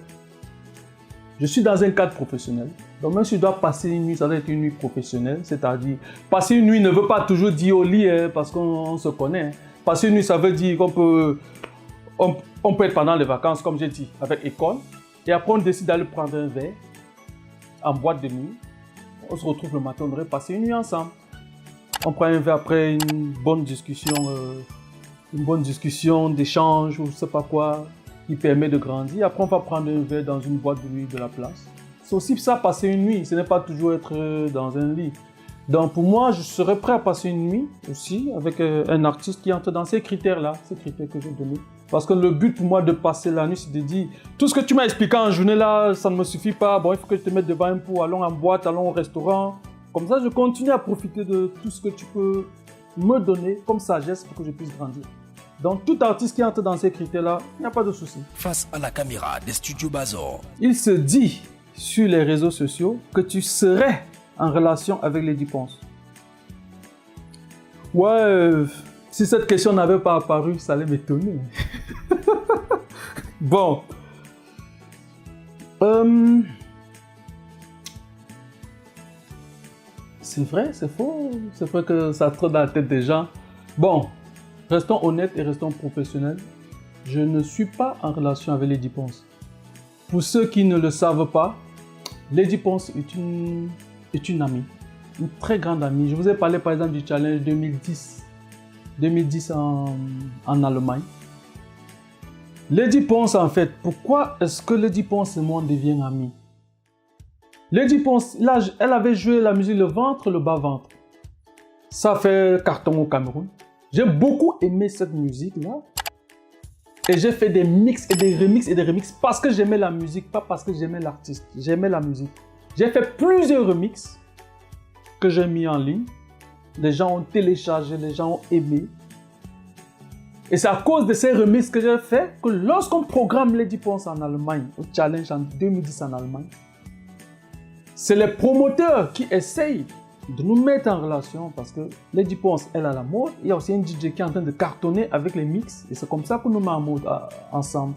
je suis dans un cadre professionnel. Donc même si je dois passer une nuit, ça doit être une nuit professionnelle. C'est-à-dire, passer une nuit ne veut pas toujours dire au lit, parce qu'on se connaît. Passer une nuit, ça veut dire qu'on peut être pendant les vacances, comme j'ai dit, avec Akon. Et après, on décide d'aller prendre un verre en boîte de nuit. On se retrouve le matin, on devrait passer une nuit ensemble. On prend un verre après une bonne discussion d'échange ou je ne sais pas quoi, qui permet de grandir. Après, on va prendre un verre dans une boîte de nuit de la place. C'est aussi ça, passer une nuit. Ce n'est pas toujours être dans un lit. Donc, pour moi, je serais prêt à passer une nuit aussi avec un artiste qui entre dans ces critères-là, ces critères que j'ai donnés. Parce que le but pour moi de passer la nuit, c'est de dire tout ce que tu m'as expliqué en journée là, ça ne me suffit pas. Bon, il faut que je te mette devant un pot, allons en boîte, allons au restaurant. Comme ça, je continue à profiter de tout ce que tu peux me donner comme sagesse pour que je puisse grandir. Donc, tout artiste qui entre dans ces critères-là, il n'y a pas de souci. Face à la caméra des studios Bazor. Il se dit sur les réseaux sociaux que tu serais en relation avec Lady Ponce. Ouais, si cette question n'avait pas apparu, ça allait m'étonner. Bon. C'est vrai, c'est faux. C'est vrai que ça trotte dans la tête des gens. Bon, restons honnêtes et restons professionnels. Je ne suis pas en relation avec Lady Ponce. Pour ceux qui ne le savent pas, Lady Ponce est une amie, une très grande amie. Je vous ai parlé par exemple du challenge 2010 en Allemagne. Lady Ponce, en fait, pourquoi est-ce que Lady Ponce et moi deviennent amis? Lady Ponce, là, elle avait joué la musique Le Ventre, le Bas-Ventre. Ça fait carton au Cameroun. J'ai beaucoup aimé cette musique-là. Et j'ai fait des mix et des remix et des remix parce que j'aimais la musique, pas parce que j'aimais l'artiste. J'aimais la musique. J'ai fait plusieurs remix que j'ai mis en ligne. Les gens ont téléchargé, les gens ont aimé. Et c'est à cause de ces remixes que j'ai fait que lorsqu'on programme Lady Ponce en Allemagne, au challenge en 2010 en Allemagne, c'est les promoteurs qui essayent de nous mettre en relation parce que Lady Ponce, elle a la mode. Il y a aussi un DJ qui est en train de cartonner avec les mix et c'est comme ça qu'on nous met en mode ensemble.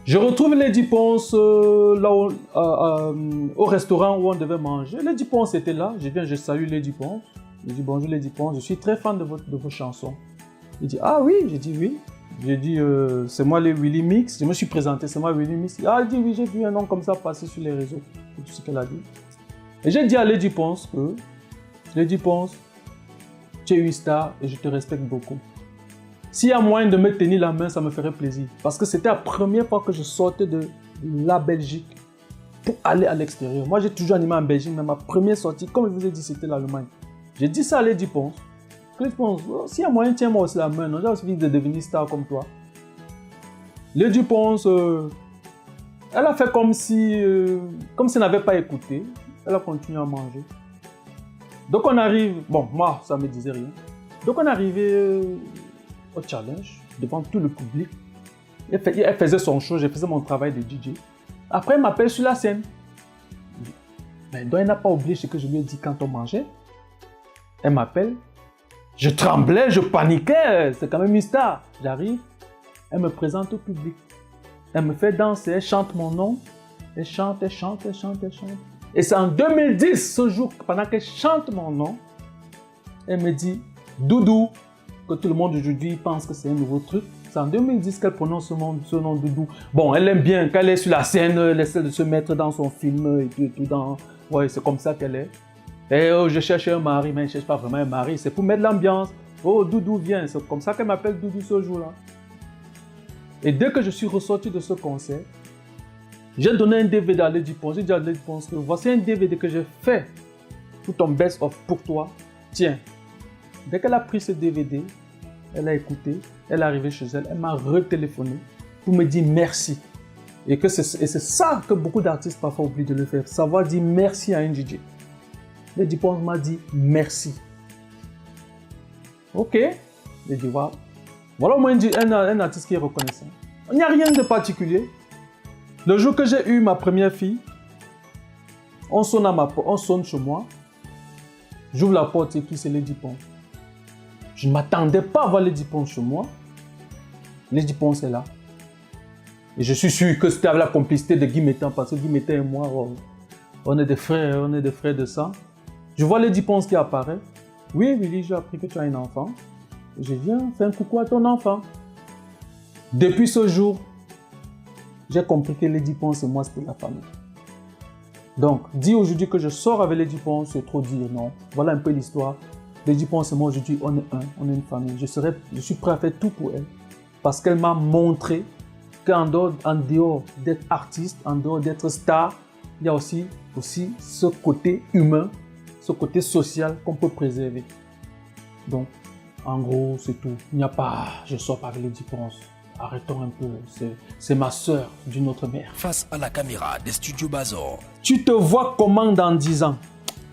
Je retrouve Lady Ponce là au restaurant où on devait manger. Lady Ponce était là. Je viens, je salue Lady Ponce. Je dis bonjour Lady Ponce, je suis très fan de vos chansons. Il dit ah oui, j'ai dit oui. J'ai dit c'est moi les Willy Mix. Je me suis présenté, c'est moi Willy Mix. Ah, elle dit oui, j'ai vu un nom comme ça passer sur les réseaux. C'est tout ce qu'elle a dit. Et j'ai dit à Lady Ponce que Lady Ponce, tu es une star et je te respecte beaucoup. S'il y a moyen de me tenir la main, ça me ferait plaisir. Parce que c'était la première fois que je sortais de la Belgique pour aller à l'extérieur. Moi, j'ai toujours animé en Belgique, mais ma première sortie, comme je vous ai dit, c'était l'Allemagne. J'ai dit ça à Lady Ponce. Lady Ponce, oh, s'il y a moyen, tiens-moi aussi la main. J'ai aussi envie de devenir star comme toi. Lady Ponce, elle a fait comme si elle n'avait pas écouté. Elle a continué à manger. Donc on arrive, bon moi ça me disait rien. Donc on est arrivé au challenge devant tout le public. Elle faisait son show, je faisais mon travail de DJ. Après elle m'appelle sur la scène. Mais donc elle n'a pas oublié ce que je lui ai dit quand on mangeait. Elle m'appelle. Je tremblais, je paniquais, c'est quand même une star. J'arrive, elle me présente au public. Elle me fait danser, elle chante mon nom. Elle chante, elle chante, elle chante, elle chante. Et c'est en 2010, ce jour, pendant qu'elle chante mon nom, elle me dit « Doudou », que tout le monde aujourd'hui pense que c'est un nouveau truc. C'est en 2010 qu'elle prononce ce nom Doudou. Bon, elle aime bien, quand elle est sur la scène, elle essaie de se mettre dans son film et tout dans... Ouais, c'est comme ça qu'elle est. Et oh, je cherche un mari, mais je ne cherche pas vraiment un mari, c'est pour mettre l'ambiance. Oh, Doudou, viens. C'est comme ça qu'elle m'appelle Doudou ce jour-là. Et dès que je suis ressorti de ce concert, j'ai donné un DVD à Lady Ponce. J'ai dit à Lady Ponce que voici un DVD que j'ai fait pour ton best-of pour toi. Tiens. Dès qu'elle a pris ce DVD, elle a écouté, elle est arrivée chez elle, elle m'a retéléphoné pour me dire merci. Et c'est ça que beaucoup d'artistes parfois oublient de le faire. Savoir dire merci à un DJ. Lady Ponce m'a dit merci. Ok. J'ai dit waouh. Voilà au moins un artiste qui est reconnaissant. Il n'y a rien de particulier. Le jour que j'ai eu ma première fille, on sonne chez moi. J'ouvre la porte et puis c'est Lady Ponce. Je ne m'attendais pas à voir Lady Ponce chez moi. Lady Ponce est là. Et je suis sûr que c'était avec la complicité de Guy Métan, parce que Guy Métan et moi, on est des frères de sang. Je vois Lady Ponce qui apparaît. Oui, Willy, j'ai appris que tu as un enfant. Je viens faire un coucou à ton enfant. Depuis ce jour, j'ai compris que Lady Ponce et moi, c'était la famille. Donc, dire aujourd'hui que je sors avec Lady Ponce, c'est trop dire, non. Voilà un peu l'histoire. Lady Ponce et moi, aujourd'hui, on est un, on est une famille. Je suis prêt à faire tout pour elle. Parce qu'elle m'a montré qu'en dehors d'être artiste, en dehors d'être star, il y a aussi ce côté humain, ce côté social qu'on peut préserver. Donc, en gros, c'est tout. Il n'y a pas, je sors pas avec Lady Ponce. Arrêtons un peu, c'est ma sœur d'une autre mère. Face à la caméra des studios Bazor. Tu te vois comment dans 10 ans?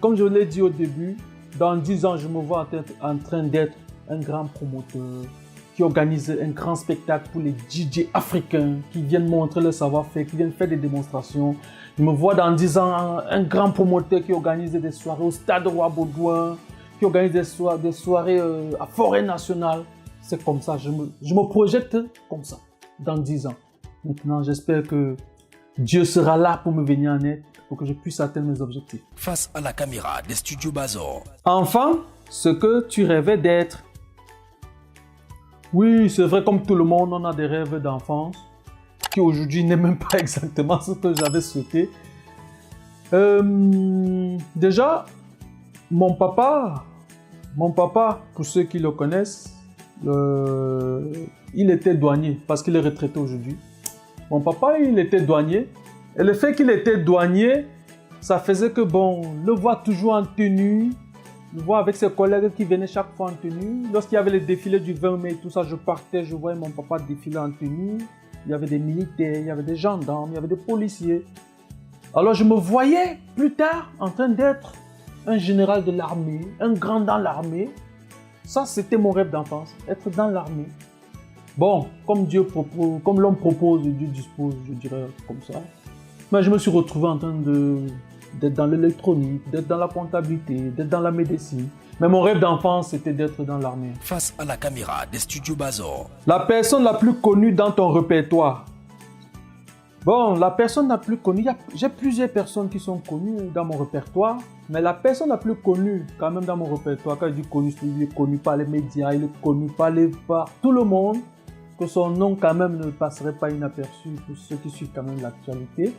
Comme je l'ai dit au début, dans 10 ans, je me vois en train d'être un grand promoteur qui organise un grand spectacle pour les DJ africains qui viennent montrer leur savoir-faire, qui viennent faire des démonstrations. Je me vois dans 10 ans un grand promoteur qui organise des soirées au Stade Roi-Baudouin, qui organise des soirées à Forêt Nationale. C'est comme ça, je me projette comme ça, dans 10 ans. Maintenant, j'espère que Dieu sera là pour me venir en aide, pour que je puisse atteindre mes objectifs. Face à la caméra des studios Bazor. Enfant, ce que tu rêvais d'être. Oui, c'est vrai, comme tout le monde, on a des rêves d'enfance, qui aujourd'hui n'est même pas exactement ce que j'avais souhaité. Déjà, mon papa, pour ceux qui le connaissent, il était douanier parce qu'il est retraité aujourd'hui. Mon papa, il était douanier. Et le fait qu'il était douanier, ça faisait que, bon, le voir toujours en tenue, Je vois avec ses collègues qui venaient chaque fois en tenue. Lorsqu'il y avait les défilés du 20 mai, tout ça, je partais, je voyais mon papa défiler en tenue. Il y avait des militaires, il y avait des gendarmes, il y avait des policiers. Alors je me voyais plus tard en train d'être un général de l'armée, un grand dans l'armée. Ça, c'était mon rêve d'enfance, être dans l'armée. Bon, comme Dieu propose, comme l'homme propose, Dieu dispose, je dirais comme ça. Mais je me suis retrouvé en train d'être dans l'électronique, d'être dans la comptabilité, d'être dans la médecine. Mais mon rêve d'enfance, c'était d'être dans l'armée. Face à la caméra des studios Bazor. La personne la plus connue dans ton répertoire. Bon, la personne la plus connue, j'ai plusieurs personnes qui sont connues dans mon répertoire, mais la personne la plus connue quand même dans mon répertoire, quand je dis connu, il est connu par les médias, il est connu par tout le monde, que son nom quand même ne passerait pas inaperçu pour ceux qui suivent quand même l'actualité.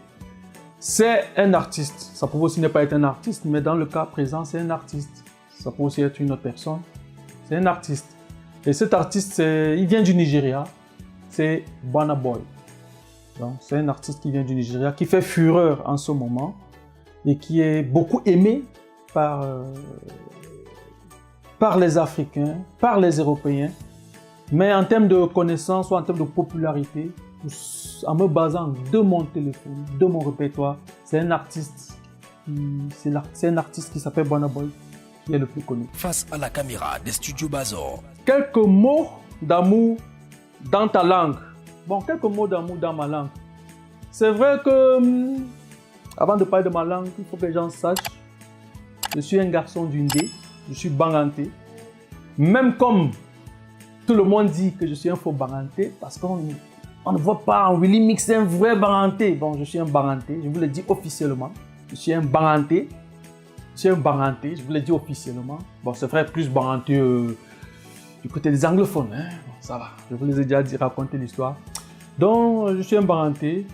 C'est un artiste. Ça peut aussi ne pas être un artiste, mais dans le cas présent, c'est un artiste. Ça peut aussi être une autre personne. C'est un artiste. Et cet artiste, il vient du Nigeria. C'est Burna Boy. Donc, c'est un artiste qui vient du Nigeria, qui fait fureur en ce moment et qui est beaucoup aimé par les Africains, par les Européens. Mais en termes de connaissances ou en termes de popularité, en me basant de mon téléphone, de mon répertoire, c'est un artiste qui s'appelle Burna Boy, qui est le plus connu. Face à la caméra des studios Bazor. Quelques mots d'amour dans ta langue. Bon, quelques mots d'amour dans ma langue. C'est vrai que, avant de parler de ma langue, il faut que les gens sachent, je suis un garçon d'Undé, je suis Banganté. Même comme tout le monde dit que je suis un faux Banganté, parce qu'on ne voit pas en Willy Mix un vrai Banganté. Bon, je suis un Banganté, je vous le dis officiellement. Je suis un Banganté. Je vous le dis officiellement. Bon, c'est vrai, plus Banganté du côté des anglophones. Hein? Bon, ça va, je vous les ai déjà dit, raconter l'histoire. Donc, je suis un Banganté.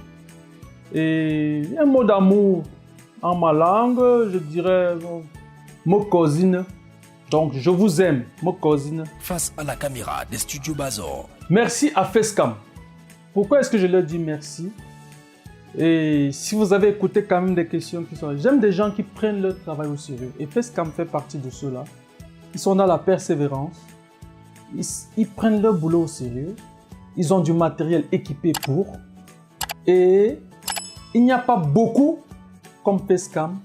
Et un mot d'amour en ma langue, je dirais mon cousine. Donc, je vous aime, mon cousine. Face à la caméra des studios Bazor. Merci à Facecam. Pourquoi est-ce que je leur dis merci? Et si vous avez écouté quand même des questions qui sont... J'aime des gens qui prennent leur travail au sérieux. Et Facecam fait partie de ceux-là. Ils sont dans la persévérance. Ils prennent leur boulot au sérieux. Ils ont du matériel équipé pour. Et il n'y a pas beaucoup comme Facecam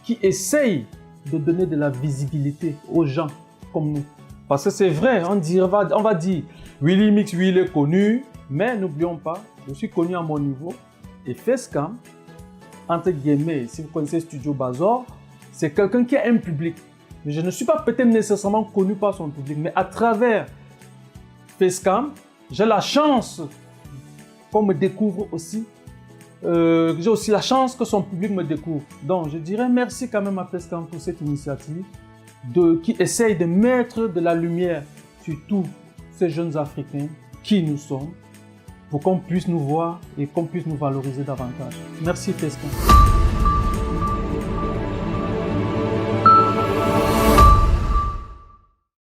qui essayent de donner de la visibilité aux gens comme nous. Parce que c'est vrai, on va dire Willy Mix, oui, il est connu, mais n'oublions pas, je suis connu à mon niveau. Et Facecam, entre guillemets, si vous connaissez Studio Bazor, c'est quelqu'un qui a un public. Mais je ne suis pas peut-être nécessairement connu par son public, mais à travers Facecam, j'ai la chance qu'on me découvre aussi. J'ai aussi la chance que son public me découvre. Donc, je dirais merci quand même à Facecam pour cette initiative qui essaye de mettre de la lumière sur tous ces jeunes Africains qui nous sommes pour qu'on puisse nous voir et qu'on puisse nous valoriser davantage. Merci Facecam.